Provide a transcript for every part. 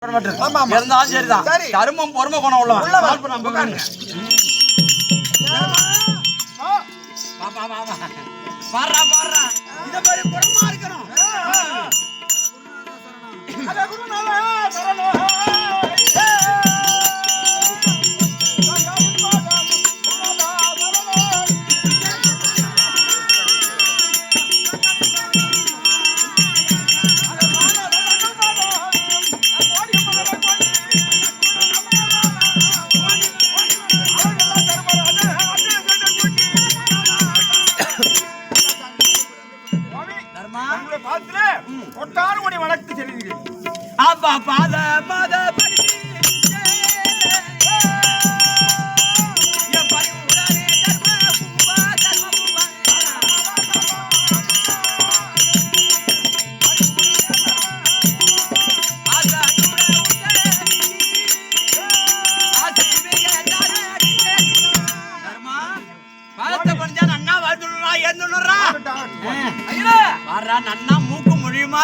இருந்தாலும் சரிதான். கருமம் பொறுமை குணம் உள்ளவன். பாடுறா பாடுறா இத மாதிரி பொறுமா இருக்கணும். அப்பா பாத பாத நன்னா மூக்கு முடியுமா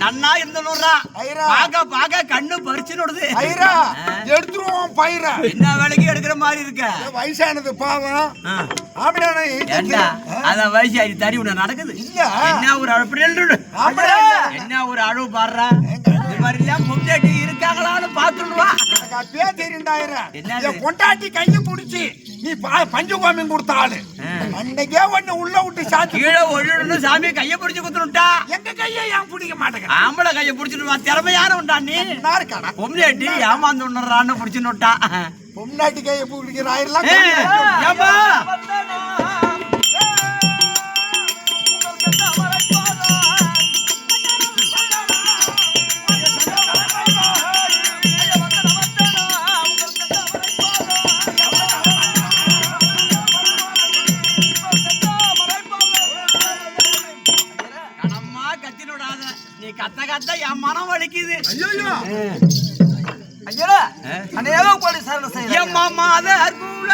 நன்னா இருந்துடுறா பாக்க பாக்க கண்ணு பறிச்சுடுது எடுத்துருவோம் பயிரா என்ன வேலைக்கு எடுக்கிற மாதிரி இருக்க வயசானது பாவம் அத வயசாயி தறி உன நடக்குது என்ன ஒரு அழுப்பு என்ன ஒரு அழுவு பாடுறா இது மாதிரி எல்லாம் பொண்டாட்டி இருக்காங்களான்னு பாத்துடுவா பொண்டாட்டி கையை பிடிச்சி நீ பஞ்சகோமி கொடுத்த ஆளு அன்னைக்கே ஒண்ணு உள்ள விட்டு சாத்தி கீழே ஒழுன்னு சாமி கையை பிடிச்சு குத்துட்டா எங்க கையை ஏன் பிடிக்க மாட்டேங்க ஆம்பளை கையை பிடிச்சிட்டு திறமையான உண்டா நீ பொம்னாட்டி ஏமாந்து உண்ணுறான்னு பிடிச்சுட்டா பொம்னாட்டி கையை பிடிக்கிறாயிரம் கத்த கத்த என் மனம் வலிக்குது. ஐயோ அநேக கோடி சரண செய்ய எம்மா மாத அற்புல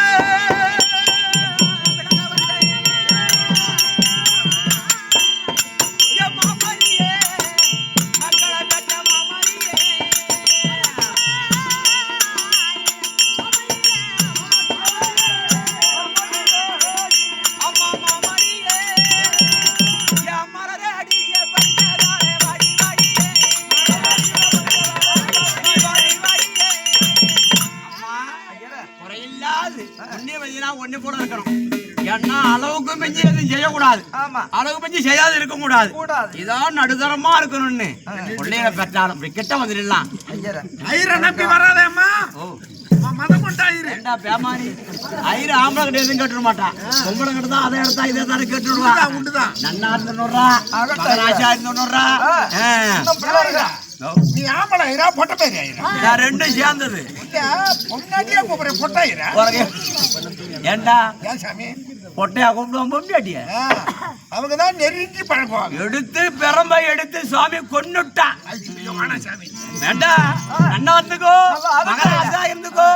ஒண்ணு போல இருக்கணும். ஏன்னா அளவுக்கு மிஞ்சி எதுவும் செய்யக்கூடாது. அளவுக்கு மிஞ்சி செய்யாது இருக்க கூடாது. இதான் நடுதரமா இருக்கணும்னு பிள்ளைகளை பெற்றாலும் கிட்ட வந்துடலாம். நம்பி வராதேம்மா ஆம்பளை கிட்ட எதுவும் கேட்டுட மாட்டான். பொம்பளை கிட்ட தான் அதை எடுத்தா இதை தானே கேட்டுடுவா. நன்னா இருந்துடுறா ராஜா இருந்துடுறா. நீ ஆம்பளை ஐரா பொட்ட பேரு ஐரா ரெண்டும் சேர்ந்தது. பொண்டாட்டியா கூப்பிடுற பொட்ட ஐரா ஏண்டா ஏன் சாமி பொட்டையா கூப்பிடுவோம் பொண்டாட்டிய அவங்கதான் நெருங்கி பழகுவாங்க. எடுத்து பெரம்பை எடுத்து சுவாமி கொன்னுட்டான். சாமி வேண்டா அண்ணா வந்துக்கோ மகராஜா இருந்துக்கோ.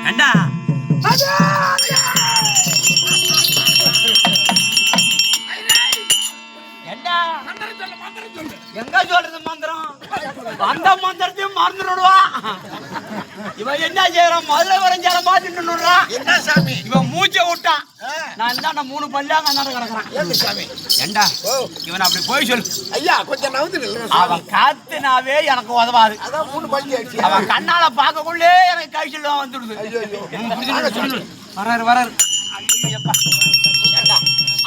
வேண்டா எங்க சொல்றது மந்திரம் அந்த மந்திரத்தையும் மறந்துடுவா. இவன் என்ன செய்யறான் மதுரை வரைஞ்சால மாத்திட்டுறா. என்ன சாமி இவன் மூச்சை விட்டான். நான் என்ன 3 பல்லாங்க அண்ணாட கிடக்குறான். சாமி ஏண்டா இவன் அப்படி போய் சொல்லு ஐயா கொஞ்சம் நவுந்து. அவன் காத்துனாவே எனக்கு உதவாது. அதான் 3 பல்லி ஆச்சு. அவன் கண்ணால பாக்கக்குள்ளே எனக்கு கைச்சல் வந்துடுது. வராரு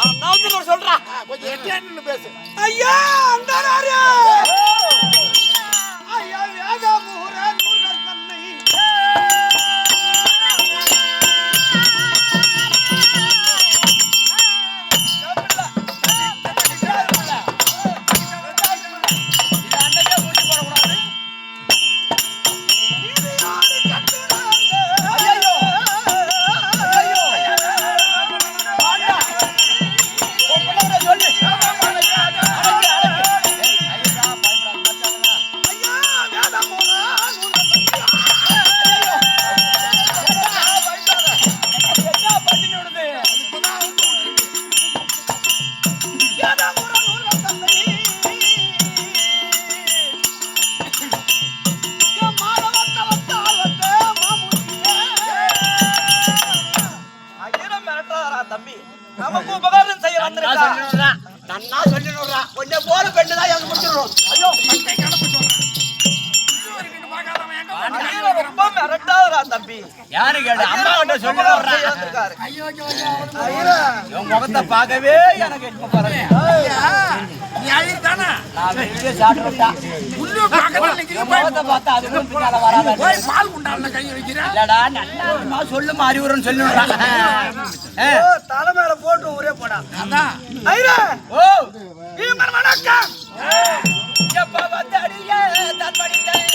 அவன் நவுந்து சொல்றான். கொஞ்சம் எட்டியான்னு பேசு. ஐயா அந்த ஐயா வேதபூர நூல்கள் தன்னை நன்னா சொல்லிடுறா கொஞ்சம் போல பெண்ணுதான் எனக்கு முடிச்சிடுறோம். ஐயோ ரொம்ப மிரட்டாதடா தம்பி. யாரு கேடு அம்மா கிட்ட சொல்லிடுறா. உன் முகத்தை பார்க்கவே எனக்கு இப்ப பாருங்க. நீ அழித்தானா நான் வெளியே சாப்பிட்டுட்டா. முகத்தை பார்த்தா அது கூட பின்னால வராத. போய் பால் குண்டால கை வைக்கிற இல்லடா நல்லா சொல்லுமா அறிவுரைன்னு சொல்லிடுறான். தலை மேல போட்டு ஊரே போடா. அதான் ஐரா ஓ இவன் வணக்கம் எப்ப வந்து அடிய தன் படித்தேன்.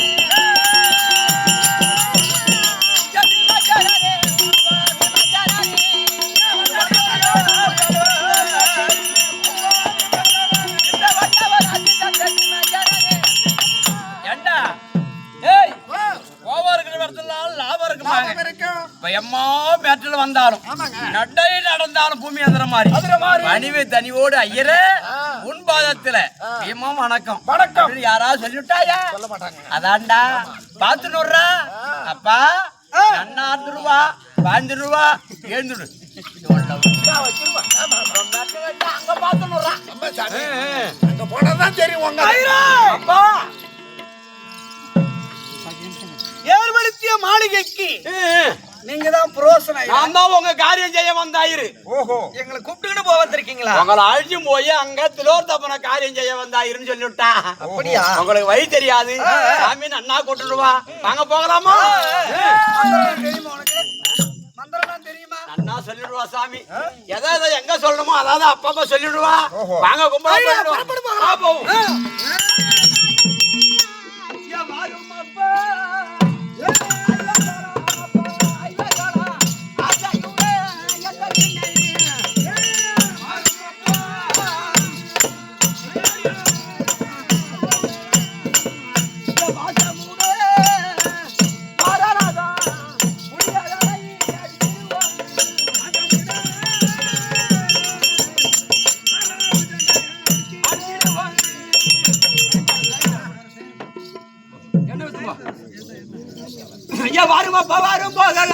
வந்தாலும் நடை நடந்தாலும் பூமி அதிர மாதிரி பணிவு தனிவோடு ஐயரே உன் பாதத்துல பீமம் வணக்கம் வணக்கம் யாராவது சொல்லிவிட்டாயா? சொல்ல மாட்டாங்க. அதான்டா பாத்துடுறா அப்பா அண்ணாந்து ரூபா 5 ரூபா எழுந்துடு அங்க பாத்துடுறா. அங்க போனதான் தெரியும் உங்க அப்பா ஏற்படுத்திய மாளிகைக்கு நீங்க தான் புரோசனை. நான் தான் உங்க காரியம் செய்ய வந்தாயிரு. ஓஹோ எங்களை கூப்பிட்டுக்கிட்டு போக வந்திருக்கீங்களா? உங்களை அழிச்சு போய் அங்க திலோர் தப்பன காரியம் செய்ய வந்தாயிருன்னு சொல்லிவிட்டா. அப்படியா? உங்களுக்கு வழி தெரியாது சாமி அண்ணா கூட்டுடுவா வாங்க போகலாமா? மந்திரம் தெரியுமா உனக்கு? மந்திரம் தெரியுமா? அண்ணா சொல்லிடுவா சாமி எதை எங்க சொல்லணுமோ அதாவது அப்பப்ப சொல்லிடுவா. வாங்க கும்பலா போவோம். வரும் போகலாம்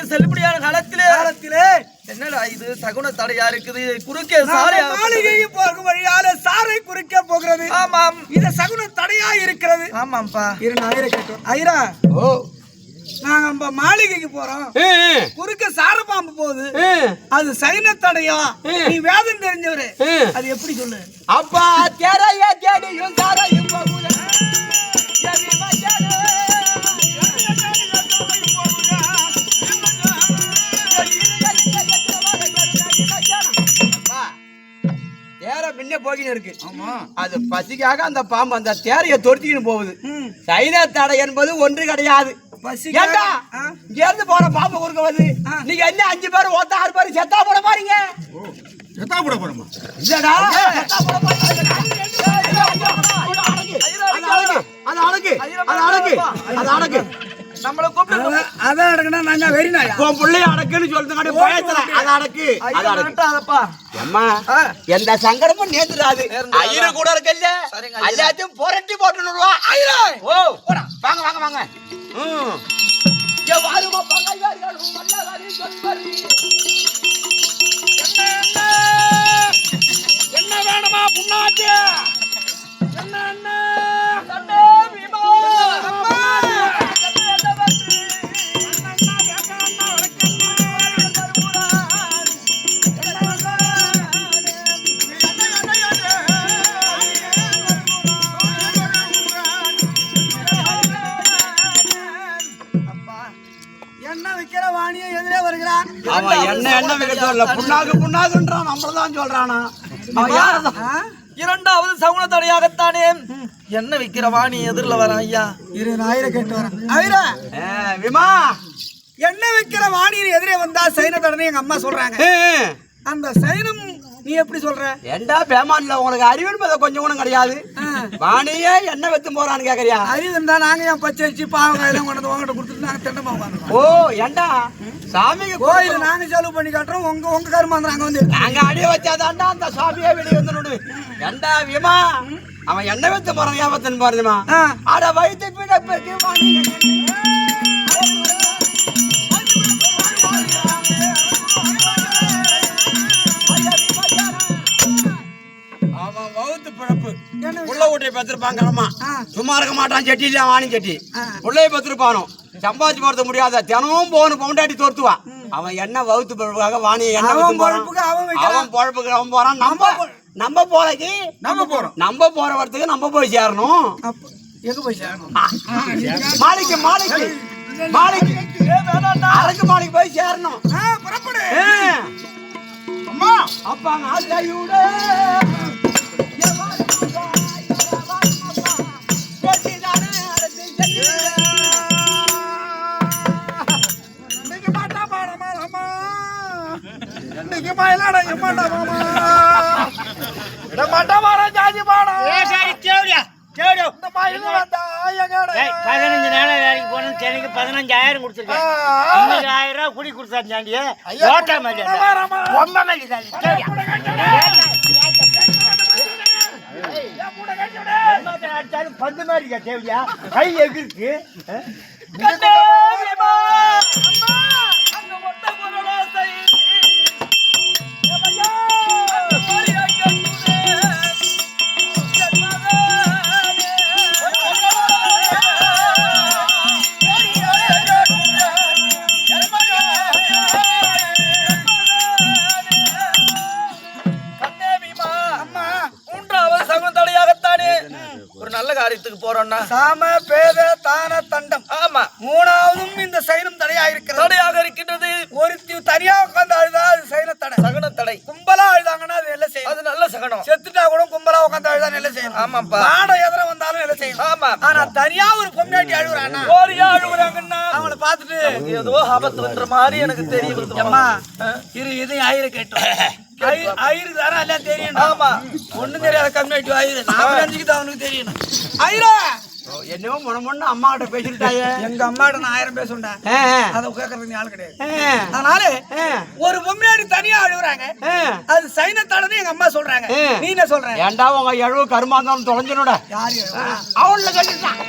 செல்லுபடியான காலத்திலே என்னடா இது சகுன தடையா இருக்குது. குறுக்கே சாலை மாளிகைக்கு போகும் வழியால சாலை குறுக்கே போகிறது. ஆமாம் இது சகுன தடையா இருக்கிறது. ஆமாம்பா இரு நான் ஐயரை கேட்டோம். ஐயரா ஓ நாங்க மாளிகைக்கு போறோம் குறுக்க சாரப்பாம்பு போகுது அது சைன தடையா? நீ வேதம் தெரிஞ்சவரு அது எப்படி சொல்லு? அப்பா தேரையா தேடியும் சாரையும் போகுது இருக்கு. அது பசிக்காக அந்த பாம்பு அந்த தேரைய தொடுத்திக்கிட்டு போகுது. சைன தடை என்பது ஒன்று கிடையாது. இருந்து போற பாம்பு குறுக்க வந்து நீங்க என்ன 5 பேர் 6 பேர் செத்தா போட பாருங்க. செத்தா போட போறோமா? இல்லடா செத்தா போட பாருங்க. அது அடக்கு நம்மள கூப்பிட்டு அத அடக்குனா நான் வெறினாயா உன் புள்ளைய அடக்குன்னு சொல்றதுக்காடி பயத்துல அத அடக்கு அத அடக்குப்பா அம்மா எந்த சங்கடமும் நேத்துறாது ஐயரு கூட இருக்கல்ல எல்லாத்தையும் புரட்டி போட்டுடுவா ஐயரு ஓ வாங்க வாங்க வாங்க ஏ வாருமா பங்காளியார்கள் மல்லகாரி சொல்வாரி என்ன வேணுமா புண்ணாச்சு? என்ன என்ன சண்டே பீமா அம்மா இரண்டாவது சகுன தடையாகத்தானே என்ன விக்கிற வாணி எதிரில் வர ஐயா. 20,000 கேட்டு வரேன். விமா எண்ணெய் வைக்கிற வாணியின் எதிரே வந்தா சைன தடனை எங்க அம்மா சொல்றாங்க. அந்த சைனம் நீ எப்படி சொல்ற? ஏண்டா பேமான்ல உங்களுக்கு அறிவு என்பது கொஞ்சம் கூட கிடையாது. வாணியே என்ன வெத்து போறான்னு கேக்குறியா? அறிவு இருந்தா நாங்க ஏன் பச்சை வச்சு பாவம் எல்லாம் கொண்டு உங்ககிட்ட கொடுத்துட்டு நாங்க திண்டமா உட்காந்துருக்கோம். ஓ ஏண்டா சாமிக்கு கோயில் நாங்க செலவு பண்ணி காட்டுறோம், உங்க கருமாந்திரம் அங்க வந்து நாங்க அடிய வச்சாதாண்டா அந்த சாமியே வெளியே வந்து. ஏண்டா விமா அவன் என்ன வெத்து போறான் ஏபத்தன் பாருமா அட வயிற்று பீட பெருக்கு வாணி உள்ள ஊட்டி பத்திருப்பாங்க. சும்மா இருக்க மாட்டான், செட்டில வாணி செட்டி உள்ளே பத்திருப்பானோ சம்பாதிச்சு போறது முடியாத தினமும் போகணும் பொண்டாட்டி தோர்த்துவா. அவன் என்ன வகுத்து பொழுப்புக்காக வாணியை என்ன அவன் பொழப்புக்கு அவன் போறான். நம்ம போறக்கு நம்ம போற வரத்துக்கு நம்ம போய் சேரணும். எங்க போய் சேரணும்? மாளிகை மாளிகை மாளிகை அரக்கு மாளிகை போய் சேரணும். அம்மா அப்பா ஆசையோட எனக்கு 15,000 கொடுத்துருக்கேன். 1000 குடி கொடுத்தாச்சாண்டிய ஓட்ட மாதிரி ரொம்ப மாதிரி அடிச்சாலும் பந்து மாதிரி தேவையா கை எகிருக்கு. போறோம்னா சாம பேத தான தண்டம். ஆமா, மூணாவதும் இந்த சைனம் தடையாக இருக்கின்றது. ஒருத்தி தனியா உட்கார்ந்து அழுதா அது சைன தடை, சகுன தடை. கும்பலா அழுதாங்கன்னா அது நல்ல செய்யும், அது நல்ல சகனம். செத்துட்டா கூட கும்பலா உட்கார்ந்து அழுதா நல்ல செய்யும். ஆமாப்பா, நாட எதிர வந்தாலும் நல்ல செய்யும். ஆமா, ஆனா தனியா ஒரு பொம்னாட்டி அழுகுறானா ஓரியா அழுகுறாங்கன்னா அவளை பார்த்துட்டு ஏதோ ஆபத்து வந்த மாதிரி எனக்கு தெரியும். அம்மா இது ஆயிர கேட்டோம் ஐயரு தானே எல்லாம் தெரியும். ஆமா, ஒண்ணும் தெரியாத கம்யூனிட்டி ஆயிரு நாம அவனுக்கு தெரியணும். ஐயரா என்னவோ முன்ன அம்மா கிட்ட பேசிட்டாயே. எங்க அம்மா கிட்ட நான் 1000 பேசுண்டா, அதை கேட்கறதுக்கு ஆள் கிடையாது. அதனால ஒரு பொம்மையாடி தனியா அழுகுறாங்க, அது சைனத்தாளன்னு எங்க அம்மா சொல்றாங்க. நீ என்ன சொல்ற? ஏண்டா உங்க எழுவு கருமா இருந்தாலும் தொலைஞ்சனோட யாரு அவன்ல கேட்டுட்டான்.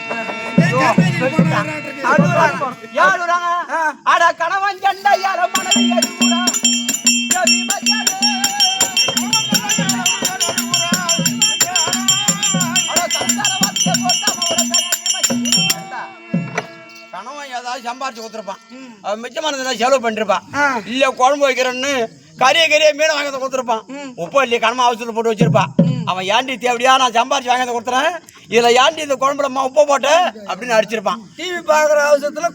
அழுகுறாங்க அட கணவன் சண்டை யார மனதில் எழுகுறா கணவன் ஏதாவது சம்பாரிச்சு கொடுத்துருப்பான், மிச்சமான ஏதாவது செலவு பண்ணிருப்பான். இல்ல குழம்பு வைக்கிறேன்னு கறிய மீன் வாங்கி கொடுத்துருப்பான். உப்பு இல்லையே கணமா அவசரத்தில் போட்டு வச்சிருப்பான். அவன் ஏண்டி தேவையா நான் சம்பாரிச்சு வாங்கி கொடுத்துறேன், இதுல ஏண்டி இந்த குழம்புலம்மா உப்பு போட்டு அப்படின்னு அடிச்சிருப்பான். டிவி பாக்குற அவசரத்துல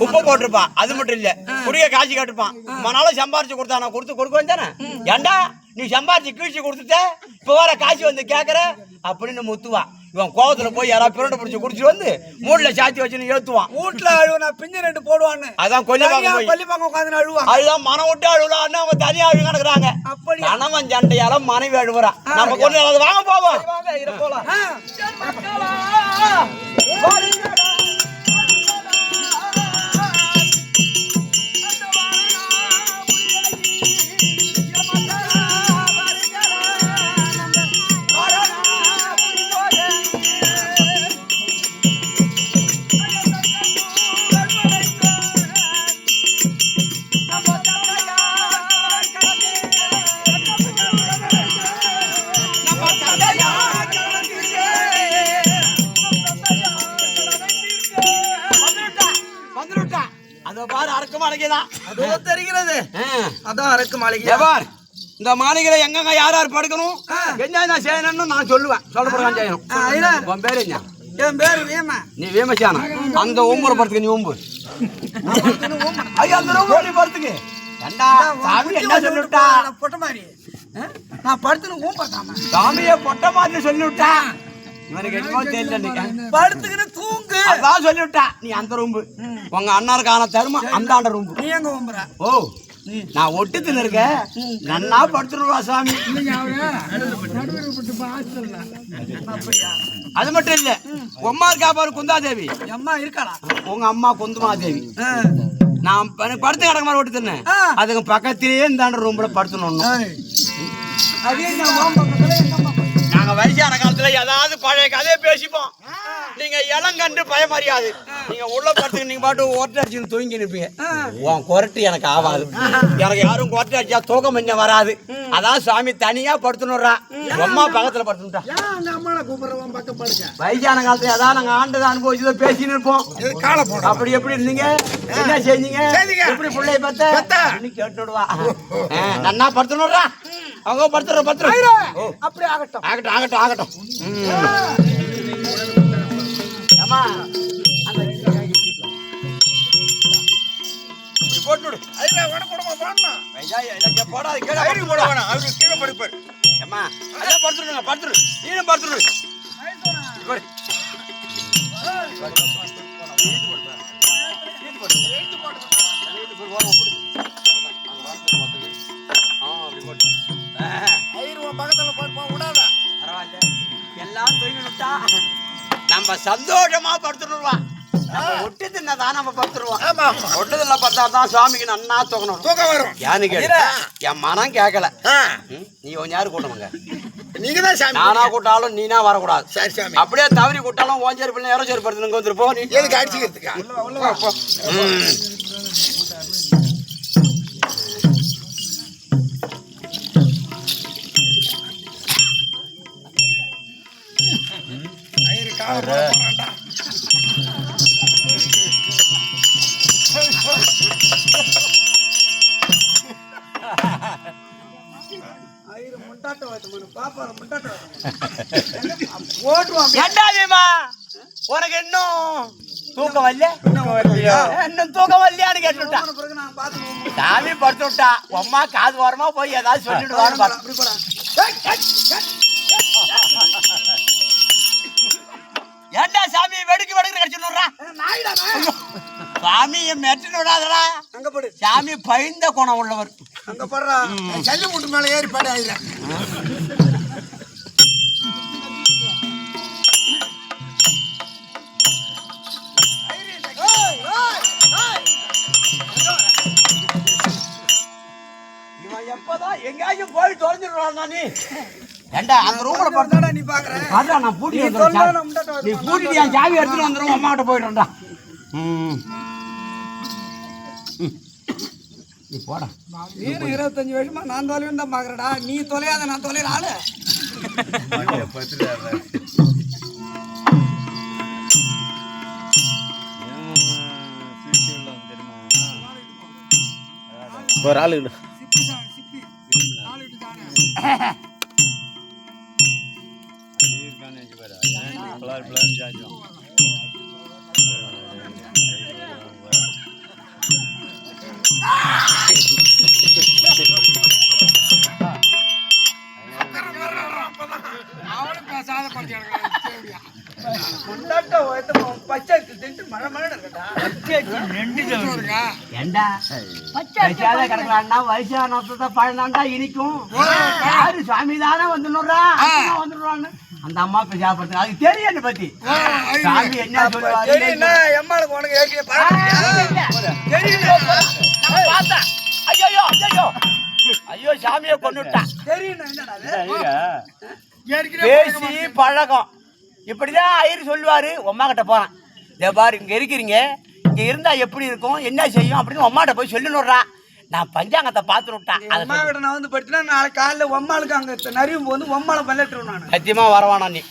உப்பு போட்டிருப்பான். அது மட்டும் இல்ல குடிய காட்சி காட்டுப்பான். மனால சம்பாரிச்சு கொடுத்தா நான் கொடுக்க வேண்டானே. ஏண்டா நீ சம்பாரிச்சு கீழ்ச்சி கொடுத்துட்ட, இப்ப வர காட்சி வந்து கேக்குற அப்படின்னு முத்துவா. இவன் கோவத்துல போய் யாராவது பிறண்ட பிடிச்சி குடிச்சிட்டு வந்து மூணுல சாத்தி வச்சுன்னு ஏத்துவான். வீட்டுல அழுவா பிஞ்சு 2 போடுவான்னு அதான் கொல்லிப்பாங்க உட்காந்து அழுவான். அதுதான் மனம் விட்டு அழுவலான்னு அவங்க தனியா அழுக கிடக்குறாங்க. கணவன் சண்டையால மனைவி அழுவுறா. நம்ம கொண்டு அதை வாங்க போவோம். இந்த மாளிகையில எங்க யார் யார் படுக்கணும் என்ன செய்யணும்னு நான் சொல்லுவேன். சொல்லப்படுறான் செய்யணும். உன் பேரு என்ன? என் பேரு வீமா. நீ வீமச்சானா? அந்த ஓம்புற படத்துக்கு நீ ஓம்பு. ஐயா அந்த ஓடி படத்துக்கு என்ன சொல்லிவிட்டா பொட்ட மாதிரி நான் படுத்துன்னு ஓம்பாத்தாம சாமியை பொட்ட மாதிரி சொல்லிவிட்டா இவனுக்கு என்னமோ தெரியல. படுத்துக்கிட்டு தூங்கு. அதான் சொல்லிவிட்டா நீ அந்த ரூம்பு உங்க அண்ணாருக்கான தருமா அந்தாண்ட ரூம்பு. நீ எங்க ஓம்புற? ஓ நான் ஒட்டு தின்னு இருக்கேன். நன்னா படுத்துருவா சாமி. அது மட்டும் இல்ல உம்மா இருக்கா பாரு குந்தாதேவி. அம்மா இருக்காளா? உங்க அம்மா குந்துமாதேவி. நான் படுத்து கிடக்க மாதிரி ஒட்டு தின்னேன். அதுக்கு பக்கத்திலேயே இந்தாண்ட ரூம்ல படுத்துணும். நாங்க வயசான காலத்துல ஏதாவது பழைய கதையை பேசிப்போம். நீங்க இளங்கன்று பயமறியாது. நீங்க உள்ள படுத்துக்கு நீங்க பாட்டு ஒரட்டை அடிச்சு தூங்கி நிற்பீங்க. உன் கொரட்டு எனக்கு ஆகாது. எனக்கு யாரும் கொரட்டை அடிச்சா தூக்கம் என்ன வராது. அதான் சாமி தனியா படுத்துனுறா. அம்மா பக்கத்துல படுத்துட்டா. வயசான காலத்துல ஏதாவது நாங்க ஆண்டதை அனுபவிச்சு பேசின்னு இருப்போம். அப்படி எப்படி இருந்தீங்க? என்ன செஞ்சீங்க? எப்படி பிள்ளைய பத்த கேட்டுடுவா. நன்னா படுத்துனுறா. அவங்க படுத்துற அப்படியே ஆகட்டும். ஆகட்டும் ஆகட்டும் ஆகட்டும். ஏமா போட்டு போடாது கீழே படுப்பாரு. ஏமா அதான் படுத்துருங்க படுத்துரு. நீனும் படுத்துரு. எல்லாம் தூங்கிட்டா நம்ம சந்தோஷமா படுத்துருவோம். ஒட்டு தின்னதான் நம்ம படுத்துருவோம். ஒட்டுதில்ல படுத்தாதான் சாமிக்கு நன்னா தூக்கணும். தூக்கம் வரும். யானு கேட்க என் மனம் கேட்கல. நீ கொஞ்சம் யாரு கூட்டணுங்க? நீங்க தான் சாமி. நானா கூட்டாலும் நீனா வரக்கூடாது. சரி சாமி. அப்படியே தவறி கூட்டாலும் ஓஞ்சேரி பிள்ளை இறச்சேரி படுத்துங்க வந்துரு போ. நீ எதுக்கு அடிச்சுக்கிறதுக்கா? உனக்கு இன்னும் தூக்கம் வரல? இன்னும் தூக்கம் வரலையான்னு கேட்டுட்டா. சாமி படுத்து விட்டா. அம்மா காது ஓரமா போய் ஏதாவது சொல்லிடுவான்னு. ஏண்டா சாமி வெடுக்கு வெடுக்கு கடிச்சுடுறா. சாமி மெட்டுன்னு விடாதடா. அங்க போடு. சாமி பயந்த குணம் உள்ளவர். அங்க போடுறா. ஜல்லி மூட்டு மேல ஏறி பாடு ஆயிடுறேன். இவன் எப்பதான் எங்கேயும் போய் தொலைஞ்சிடுறான். நீ ஏண்டா அந்த ரூம்ல படுத்தாடா நீ பாக்குற. அதான் நான் பூட்டி வந்துறேன். நீ பூட்டிட்டு என் சாவி எடுத்துட்டு வந்துரும். அம்மா கிட்ட போயிடும்டா. நீ போடா. நீ 25 வருஷமா நான் தொலைவேன்னு தான் பாக்குறடா. நீ தொலையாத நான் தொலைற ஆளு. ஒரு ஆளு இனிக்கும். யாரு சாமி தானே வந்துடுறா வந்துடுவான்னு அந்த அம்மா பேசாப்படுத்து. அதுக்கு தெரியும் என்ன பத்தி. சாமி என்ன சொல்லுவாரு? ஐயோ சாமியை கொண்டுட்டா. பேசி பழகம் இப்படிதான் ஐயரு சொல்லுவாரு. அம்மா கிட்ட போறான். இதே பாரு இங்க இருக்கிறீங்க, இங்க இருந்தா எப்படி இருக்கும், என்ன செய்யும் அப்படின்னு அம்மாட்ட போய் சொல்லிடுறா. நான் பஞ்சாங்கத்தை பார்த்து விட்டேன். அம்மா கிட்ட நான் வந்து படுத்தினா நாளைக்கு காலையில் ஒம்மாளுக்கு அங்க நரியும் போது ஒம்மாளை பல்லட்டுருவேன். நான் சத்தியமா வரவானா நீ.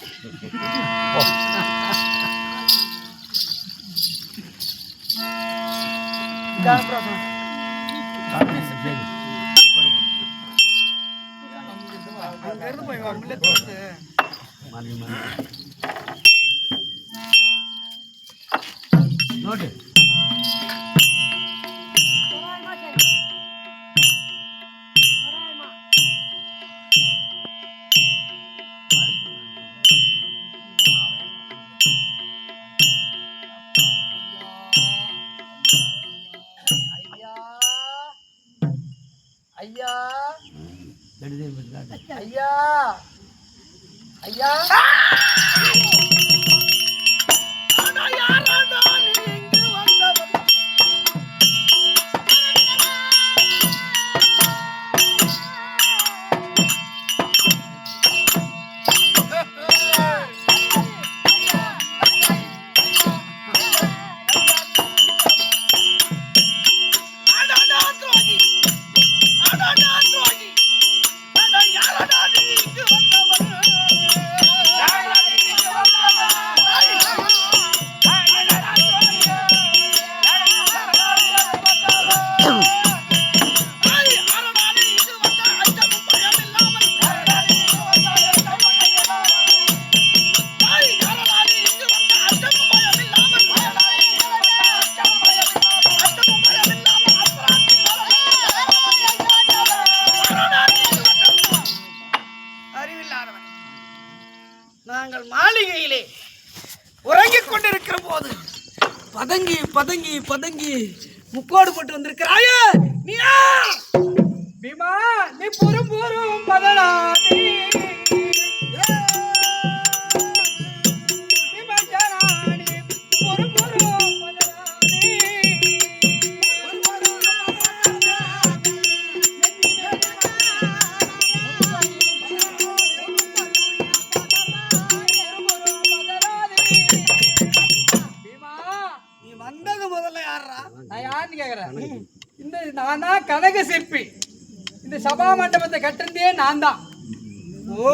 நோட்டு ஐயா ஐயா நாங்கள் மாளிகையிலே உறங்கிக் கொண்டிருக்கிற போது பதங்கி பதங்கி பதங்கி முக்கோடு போட்டு வந்திருக்கிறாயே நீ பீமா நீ புறம் பதனாதி நானா கனக சிற்பி இந்த சபா மண்டபத்தை கட்டுறதே நான் தான். ஓ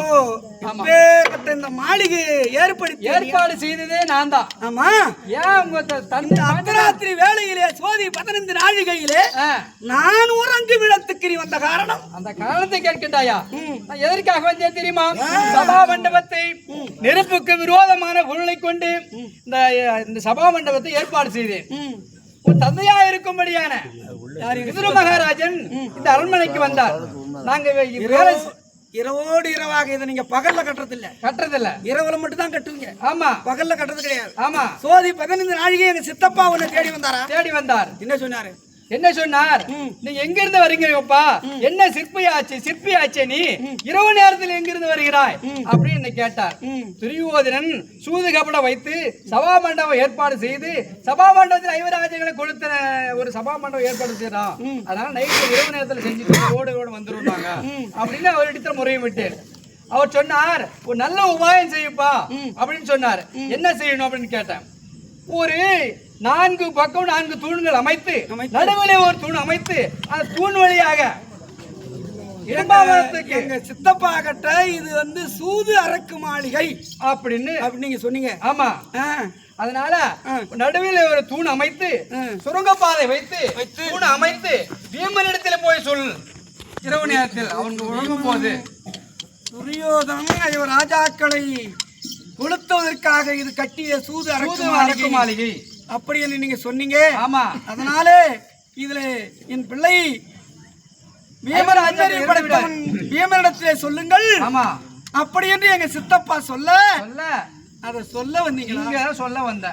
இந்த மாளிகை ஏற்பாடு செய்ததே நான் தான். ஆமா ஏன் உங்க அர்த்தராத்திரி வேளையிலே சோதி 15 நாழிகையிலே நான் உறங்கு விடத்துக்கு நீ வந்த காரணம் அந்த காரணத்தை கேட்கின்றாயா? நான் எதற்காக வந்தேன் தெரியுமா? சபா மண்டபத்தை நெருப்புக்கு விரோதமான பொருளை கொண்டு இந்த சபா மண்டபத்தை ஏற்பாடு செய்தேன். உன் தந்தையா இருக்கும்படியான விதுர மகாராஜன் இந்த அரண்மனைக்கு வந்தார். நாங்க இரவோடு இரவாக இதை நீங்க பகல்ல கட்டுறதில்ல இரவுல மட்டும் தான் கட்டுவீங்க. ஆமா பகல்ல கட்டுறது கிடையாது. ஆமா சோதி 15 நாழிகை எங்க சித்தப்பா உன்னை தேடி வந்தார். என்ன சொன்னார்? நீ எங்க இருந்து வரீங்கப்பா? என்ன சிற்பியாச்சே நீ இரவு நேரத்தில் எங்க இருந்து வருகிறாய் அப்படின்னு கேட்டார். துரியோதனன் சூது கபட வைத்து சபா மண்டபம் ஏற்பாடு செய்து சபா மண்டபத்தில் ஐவராஜ்யங்களை கொடுத்த ஒரு சபா மண்டபம் ஏற்பாடு செய்யறான். அதனால நைட்டு இரவு நேரத்தில் செஞ்சுட்டு ஓடு வந்துருவாங்க அப்படின்னு அவரிடத்தில் முறையிட்டேன். அவர் சொன்னார், ஒரு நல்ல உபாயம் செய்யப்பா அப்படின்னு சொன்னார். என்ன செய்யணும் அப்படின்னு கேட்டேன். ஒரு 4 பக்கம் 4 தூண்கள் அமைத்து நடுவிலே ஒரு தூண் அமைத்து அந்த தூண் வழியாக எங்க சித்தப்பா கட்ட இது சூது அரக்கு மாளிகை அப்படின்னு நீங்க சொன்னீங்க. ஆமா அதனால நடுவில் ஒரு தூண் அமைத்து சுரங்கப்பாதை வைத்து தூண் அமைத்து பீமனிடத்துல போய் சொல். இரவு நேரத்தில் அவனுக்கு உறங்கும் போது துரியோதனன் ராஜாக்களை கொளுத்துவதற்காக இது கட்டிய சூது அரக்கு மாளிகை அப்படி என்று நீங்க சொன்னீங்க. ஆமா அதனால இதுல என் பிள்ளை பீமனிடத்திலே சொல்லுங்கள். ஆமா அப்படி என்று எங்க சித்தப்பா சொல்ல அத சொல்ல வந்தீங்க. சொல்ல வந்த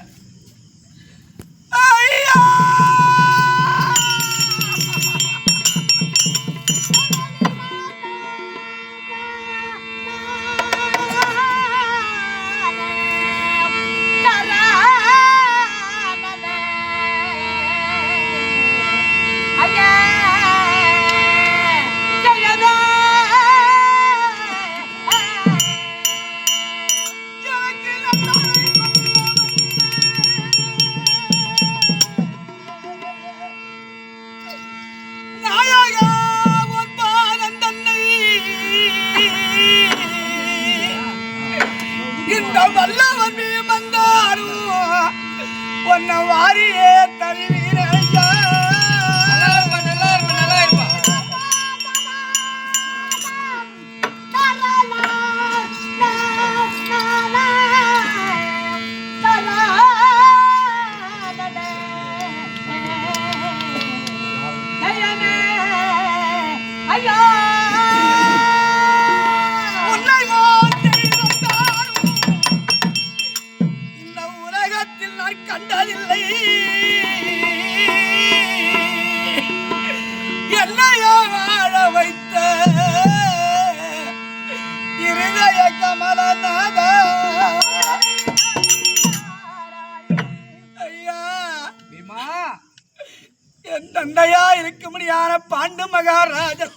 வாரியே தழுவீர கண்டதில்லை கமலநாதா ஐயா பீமா என் தந்தையா இருக்க முடியாத பாண்டு மகாராஜன்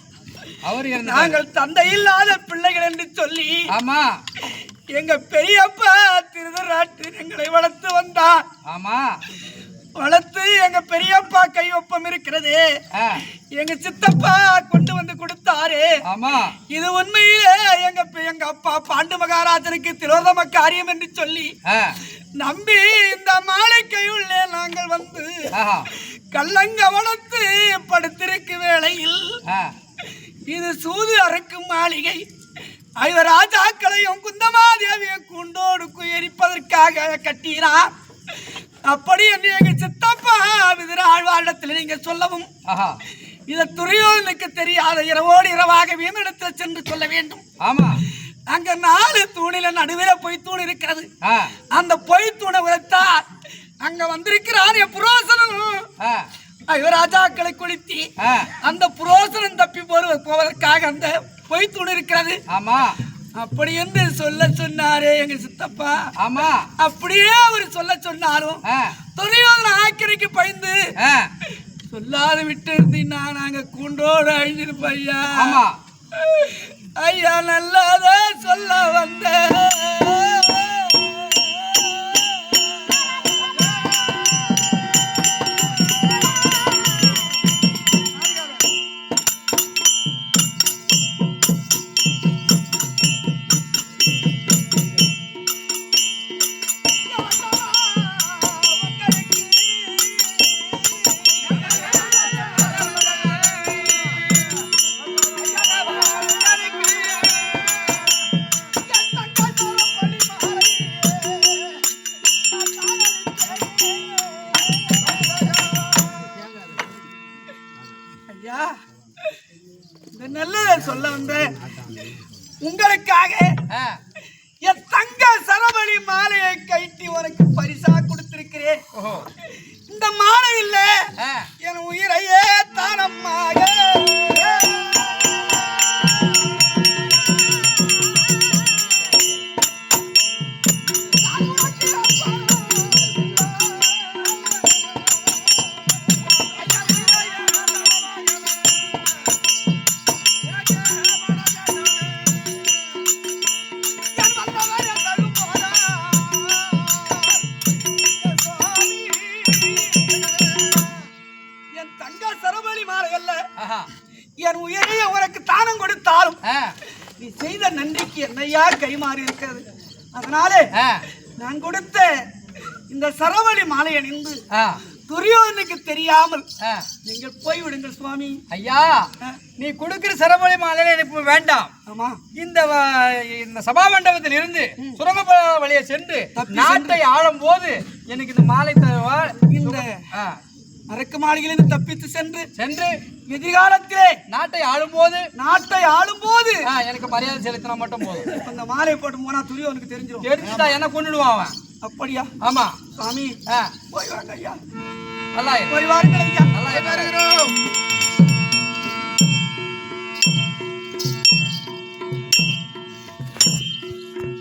அவர் நாங்கள் தந்தை இல்லாத பிள்ளைகள் என்று சொல்லி ஆமா எங்க பெரியப்பா திருதராட்டு எங்களை வளர்த்து வந்தார். ஆமா வளர்த்து எங்க பெரியப்பா கையொப்பம் இருக்கிறது எங்க சித்தப்பா கொண்டு வந்து கொடுத்தாரு. ஆமா இது உண்மையிலே எங்க அப்பா பாண்டு மகாராஜனுக்கு திலோதம காரியம் என்று சொல்லி நம்பி இந்த மாளிகையுள்ளே நாங்கள் வந்து கள்ளங்கவனத்து படுத்திருக்கு வேளையில் இது சூது அறுக்கும் மாளிகை. ஐவர் ராஜாக்களையும் குந்தமாதேவியை கூண்டோடு எரிப்பதற்காக கட்டினார். அப்படி என்று எங்க சித்தப்பா விதிராழ்வாரிடத்தில் நீங்க சொல்லவும் இத துரியோதனுக்கு தெரியாத இரவோடு இரவாக வீமனிடத்தில் சென்று சொல்ல வேண்டும். ஆமா அங்க 4 தூணில நடுவில் பொய் தூண் இருக்கிறது. அந்த பொய் தூணை உரைத்தார். அங்க வந்திருக்கிறார் என் புரோசனம் ராஜாக்களை குளித்தி அந்த புரோசனம் தப்பி போவதற்காக அந்த பொய் தூண் இருக்கிறது. ஆமா அப்படி என்று சொல்ல சொன்னாரே எங்க சித்தப்பா. ஆமா அப்படியே அவர் சொல்ல சொன்னாலும் துரியோதன ஆக்கிரைக்கு பயந்து சொல்லாத விட்டு இருந்தீங்கன்னா நாங்க கூண்டோடு அழிஞ்சிருப்போம் ஐயா. ஆமா ஐயா நல்லதே சொல்ல வந்த சொல்ல வந்த உங்களுக்காக என் தங்க சரவழி மாலையை கைட்டி உனக்கு பரிசா கொடுத்திருக்கிறேன். இந்த மாலை இல்ல என் உயிரையே தானமாக என் உயிரையே உனக்கு தானம் கொடுத்தாலும் நீ செய்த நன்றிக்கு என்னையா கைமாறி இருக்கிறது. அதனாலே நான் கொடுத்த இந்த சரவழி மாலை அணிந்து துரியோதனுக்கு தெரியாமல் நீங்கள் போய்விடுங்கள் சுவாமி. ஐயா நீ கொடுக்கிற சரவழி மாலையில எனக்கு வேண்டாம். ஆமா இந்த சபா மண்டபத்தில் இருந்து சுரங்க வழியை சென்று நாட்டை ஆளும் போது எனக்கு இந்த மாலை தருவா. இந்த அரக்கு மாளிகையிலிருந்து தப்பித்து சென்று எதிர்காலத்திலே நாட்டை ஆளும் போது எனக்கு மரியாதை செலுத்தினா மட்டும் போதும். அந்த மாலை போட்டு போனா துரியோதனுக்கு தெரிஞ்சுட்டா என்ன கொண்டுடுவான் அவன். அப்படியா? ஆமா சாமி போய் வாங்க ஐயா. நல்லா போய் வாருங்கள் ஐயா. நல்லா